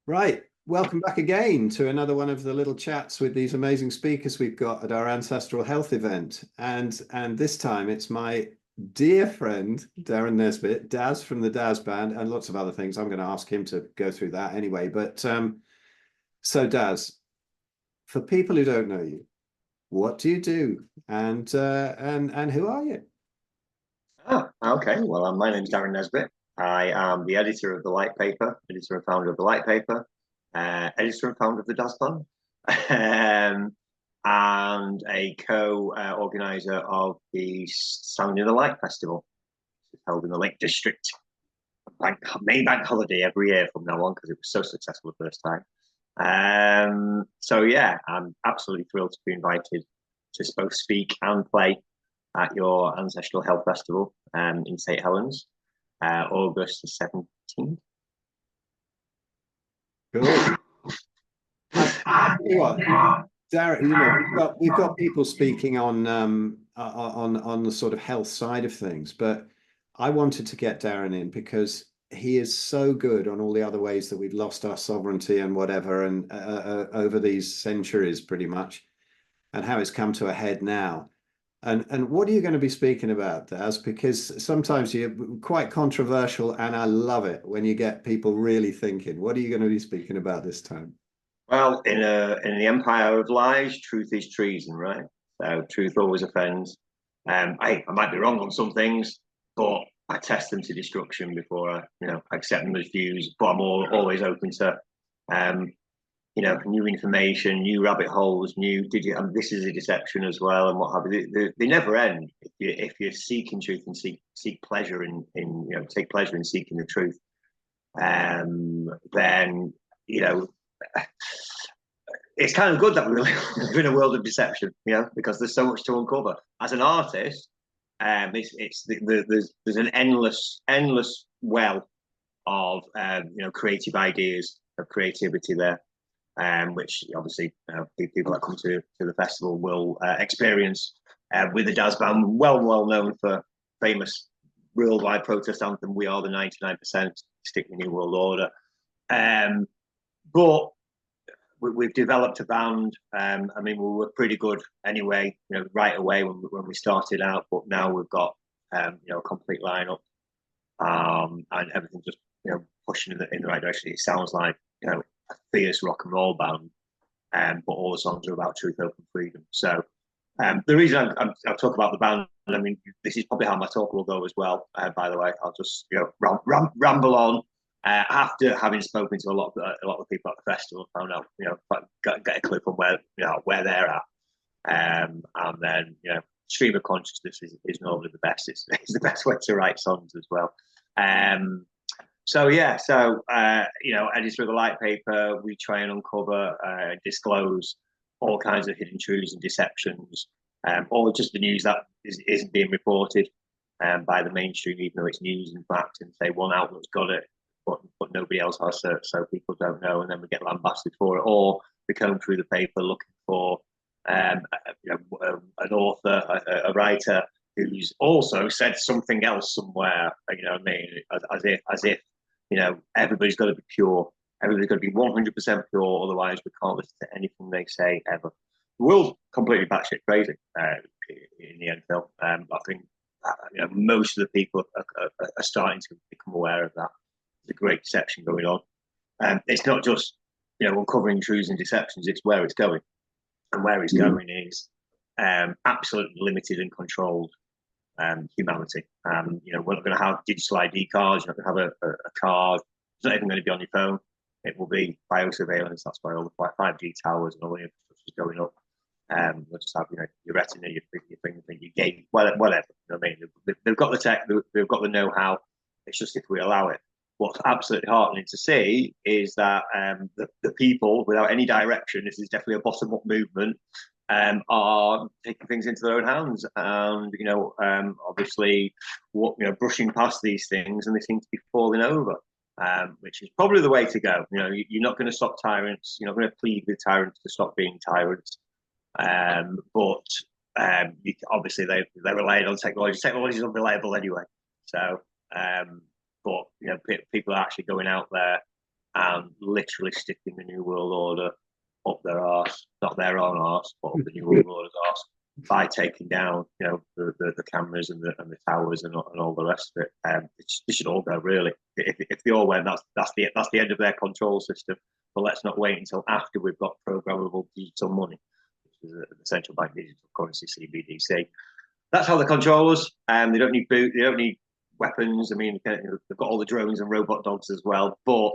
Right. Welcome back again to another one of the little chats with these amazing speakers we've got at our Ancestral Health event. And this time it's my dear friend Darren Nesbit, Daz from the Daz Band, and lots of other things. I'm going to ask him to go through that anyway. But so Daz, for people who don't know you, what do you do? And who are you? Ah, okay. Well, my name's Darren Nesbit. I am the editor of the Light Paper, editor and founder of the Light Paper, editor and founder of the Das Fund, and a co-organizer of the Sound in the Light Festival, which is held in the Lake District. Main bank holiday every year from now on because it was so successful the first time. So yeah, I'm absolutely thrilled to be invited to both speak and play at your Ancestral Health Festival in St. Helens, August the 17th. Cool. I tell you what, Darren, we've got people speaking on the sort of health side of things, but I wanted to get Darren in because he is so good on all the other ways that we've lost our sovereignty and whatever, and over these centuries, pretty much, and how it's come to a head now. And what are you going to be speaking about, Daz? Because sometimes you're quite controversial, and I love it when you get people really thinking. What are you going to be speaking about this time? Well, in the empire of lies, truth is treason, right? So truth always offends. I might be wrong on some things, but I test them to destruction before I accept them as views. But I'm always open to um, new information, new rabbit holes, new did you? And this is a deception as well, and what have you. They never end if you're seeking truth and seek pleasure in take pleasure in seeking the truth. Then you know it's kind of good that we live in a world of deception, because there's so much to uncover. As an artist, there's an endless well of creative ideas, of creativity there, which obviously people that come to the festival will experience with the Daz Band, well known for famous worldwide protest anthem "We Are the 99%," Stick the New World Order. But we've developed a band. I mean, we were pretty good anyway, right away when we started out. But now we've got a complete lineup, and everything just pushing in the right direction. It sounds like a fierce rock and roll band, but all the songs are about truth, hope, and freedom. So the reason I'm talking about the band, I mean, this is probably how my talk will go as well. By the way, I'll just ramble on. After having spoken to a lot of people at the festival, found out get a clip on where they're at, and then stream of consciousness is normally the best. It's the best way to write songs as well. Editor of the Light Paper, we try and uncover, disclose all kinds of hidden truths and deceptions, or just the news that isn't being reported by the mainstream, even though it's news in fact, and say one outlet's got it, but nobody else has, so people don't know, and then we get lambasted for it, or we comb through the paper looking for an author, a writer who's also said something else somewhere. I mean, as if everybody's got to be pure. Everybody's got to be 100% pure, otherwise we can't listen to anything they say ever. The world's completely batshit crazy in the end, Phil. I think most of the people are starting to become aware of that. There's a great deception going on. It's not just uncovering truths and deceptions; it's where it's going, and where it's going is absolutely limited and controlled humanity. We're not going to have digital ID cards. You're not going to have a card. It's not even going to be on your phone. It will be biosurveillance. That's why all the 5G towers and all the infrastructure is going up. We'll just have your retina, your fingerprint, your gait, whatever. I mean, they've got the tech, they've got the know-how. It's just if we allow it. What's absolutely heartening to see is that the people, without any direction, this is definitely a bottom-up movement, are taking things into their own hands, and obviously, brushing past these things, and they seem to be falling over, which is probably the way to go. You're not going to stop tyrants. You're not going to plead with tyrants to stop being tyrants, obviously they rely on technology. Technology is unreliable anyway, so. But people are actually going out there and literally sticking the New World Order up their arse, not their own arse, but up the New World Order's arse, by taking down, the cameras and the towers and all the rest of it. They should all go, really. If they all went, that's the end of their control system. But let's not wait until after we've got programmable digital money, which is the central bank digital currency, CBDC. That's how they control us. They don't need they don't need weapons. I mean, they've got all the drones and robot dogs as well. But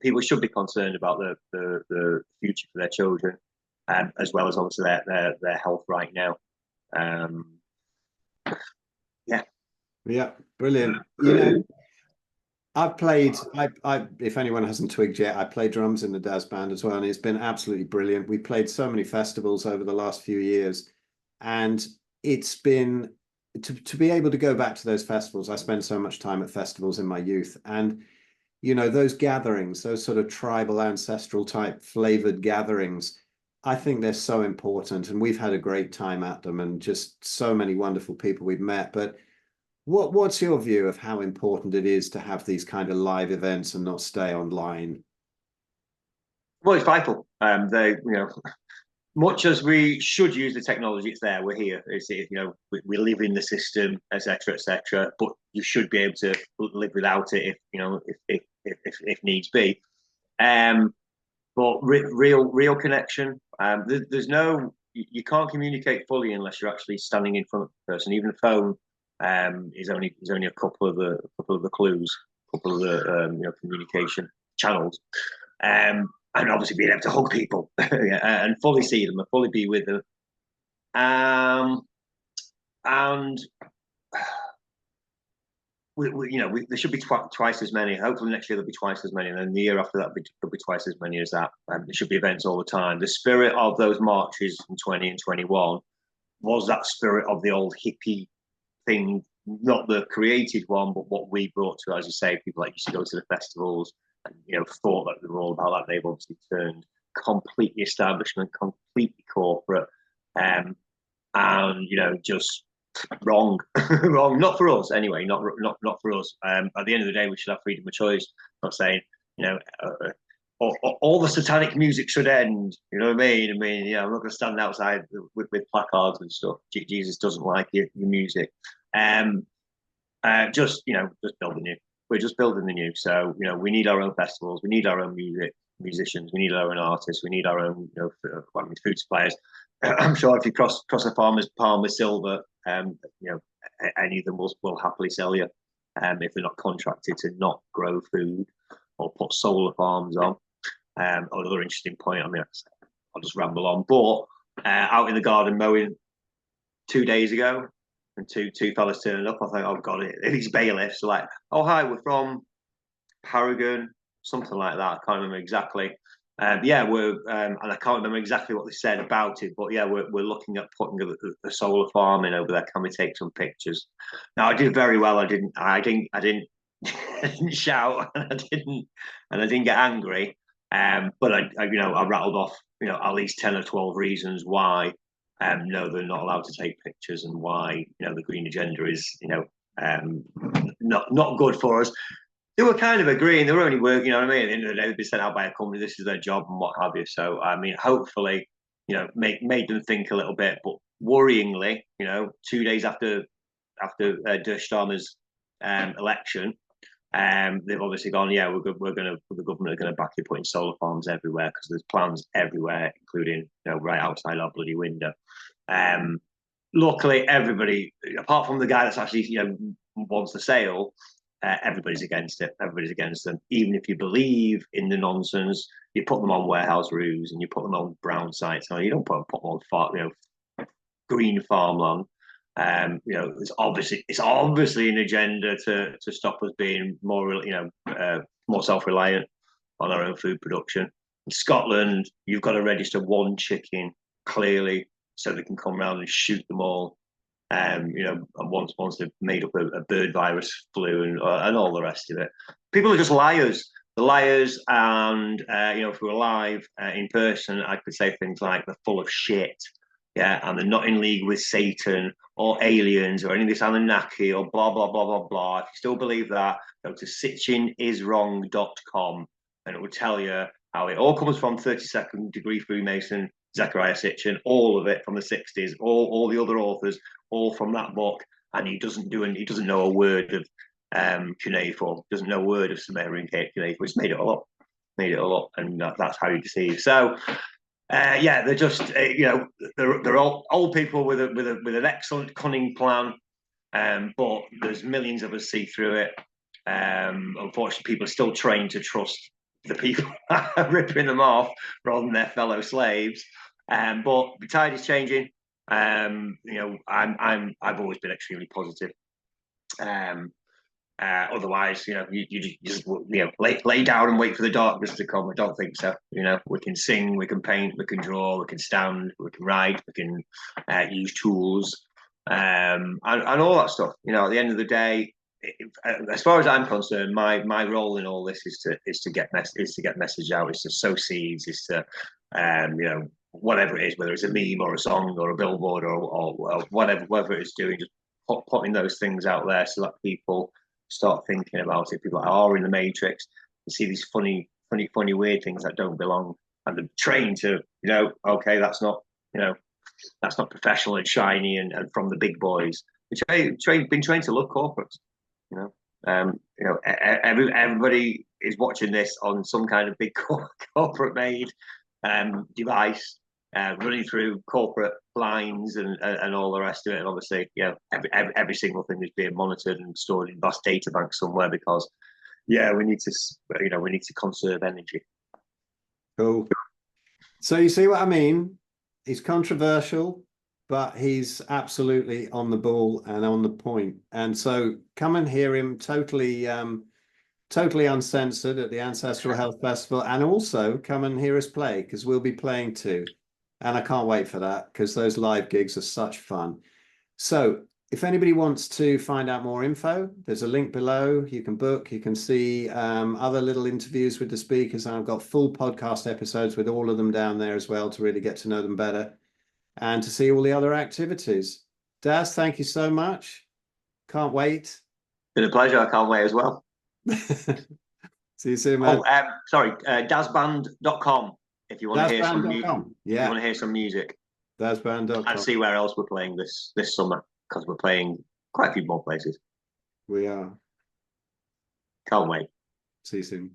people should be concerned about the future for their children, as well as obviously their health right now. Yeah, brilliant. You know, I've played, if anyone hasn't twigged yet, I play drums in the Daz band as well, and it's been absolutely brilliant. We played so many festivals over the last few years, and it's been to be able to go back to those festivals. I spent so much time at festivals in my youth, and you know, those gatherings, those sort of tribal, ancestral type flavored gatherings, I think they're so important, and we've had a great time at them, and just so many wonderful people we've met. But what's your view of how important it is to have these kind of live events and not stay online? Well, it's vital. Much as we should use the technology, it's there. We're here. We live in the system, etc., etc. But you should be able to live without it if needs be. But real connection. There's no. You can't communicate fully unless you're actually standing in front of the person. Even the phone is only a couple of the clues, a couple of the communication channels. And obviously being able to hug people and fully see them and fully be with them. And there should be twice as many. Hopefully next year there'll be twice as many, and then the year after that there'll be twice as many as that. There should be events all the time. The spirit of those marches in 20 and 21 was that spirit of the old hippie thing, not the created one, but what we brought to, as you say, people that used to go to the festivals and thought that they were all about that. They've obviously turned completely establishment, completely corporate, and just wrong. Wrong, not for us anyway, not for us. At the end of the day, we should have freedom of choice. I'm not saying all the satanic music should end. You know what I mean? I'm not going to stand outside with placards and stuff. Jesus doesn't like your music. Just building new. We're just building the new. So we need our own festivals. We need our own musicians. We need our own artists. We need our own food suppliers. I'm sure if you cross a farmer's palm with silver, any of them will happily sell you, if they're not contracted to not grow food or put solar farms on. Another interesting point. I mean, I'll just ramble on. But out in the garden mowing 2 days ago, and two fellas turning up. I thought, oh god, these bailiffs are like, oh hi, we're from Paragon, something like that. I can't remember exactly. We're and I can't remember exactly what they said about it, but yeah, we're looking at putting a solar farm in over there. Can we take some pictures? Now I did very well. I didn't I didn't shout, and I didn't get angry. But I rattled off at least 10 or 12 reasons why no, they're not allowed to take pictures, and why the green agenda is not good for us. They were kind of agreeing. They were only working. At the end of the day, they've been sent out by a company. This is their job and what have you. So I mean, hopefully, made them think a little bit. But worryingly, 2 days after Der Starmer's election, they've obviously gone, yeah, the government are going to back you putting solar farms everywhere, because there's plans everywhere, including right outside our bloody window. Luckily, everybody, apart from the guy that's actually wants the sale, everybody's against it. Everybody's against them. Even if you believe in the nonsense, you put them on warehouse roofs and you put them on brown sites. You don't put them on green farmland. It's obviously an agenda to stop us being more more self-reliant on our own food production. In Scotland, you've got to register one chicken clearly, so they can come around and shoot them all. And once they've made up a bird virus flu and all the rest of it. People are just liars. The liars, and if we were live in person, I could say things like they're full of shit. Yeah, and they're not in league with Satan or aliens or any of this Anunnaki or blah, blah, blah, blah, blah. If you still believe that, go to sitchiniswrong.com and it will tell you how it all comes from. 32nd Degree Freemason, Zechariah Sitchin, all of it from the 60s, all the other authors, all from that book. And he doesn't know a word of cuneiform, doesn't know a word of Sumerian cuneiform. He's made it all up, and that's how he deceives. So yeah, they're just they're all old people with an excellent cunning plan, but there's millions of us see through it. Unfortunately, people are still trained to trust the people ripping them off rather than their fellow slaves. But the tide is changing. I've always been extremely positive. Otherwise, you just lay down and wait for the darkness to come. I don't think so. We can sing, we can paint, we can draw, we can stand, we can write, we can use tools, and all that stuff. At the end of the day, as far as I'm concerned, my role in all this is to get message out, is to sow seeds, is to whatever it is, whether it's a meme or a song or a billboard or whatever it's doing, just putting those things out there so that people start thinking about it. People are in the matrix. You see these funny, weird things that don't belong, and they're trained to, okay, that's not professional and shiny and from the big boys. Been trained to love corporates. Everybody is watching this on some kind of big corporate made device, running through corporate lines and all the rest of it. And obviously, every single thing is being monitored and stored in vast data banks somewhere, because we need to conserve energy. Cool. So you see what I mean? He's controversial, but he's absolutely on the ball and on the point. And so come and hear him totally uncensored at the Ancestral Health Festival, and also come and hear us play, because we'll be playing too. And I can't wait for that, because those live gigs are such fun. So if anybody wants to find out more info, there's a link below. You can book, you can see other little interviews with the speakers. And I've got full podcast episodes with all of them down there as well, to really get to know them better and to see all the other activities. Daz, thank you so much. Can't wait. Been a pleasure. I can't wait as well. See you soon, man. Sorry, dazband.com if you want to hear some music. Yeah. If you want to hear some music. Dazband.com. And see where else we're playing this summer, because we're playing quite a few more places. We are. Can't wait. See you soon.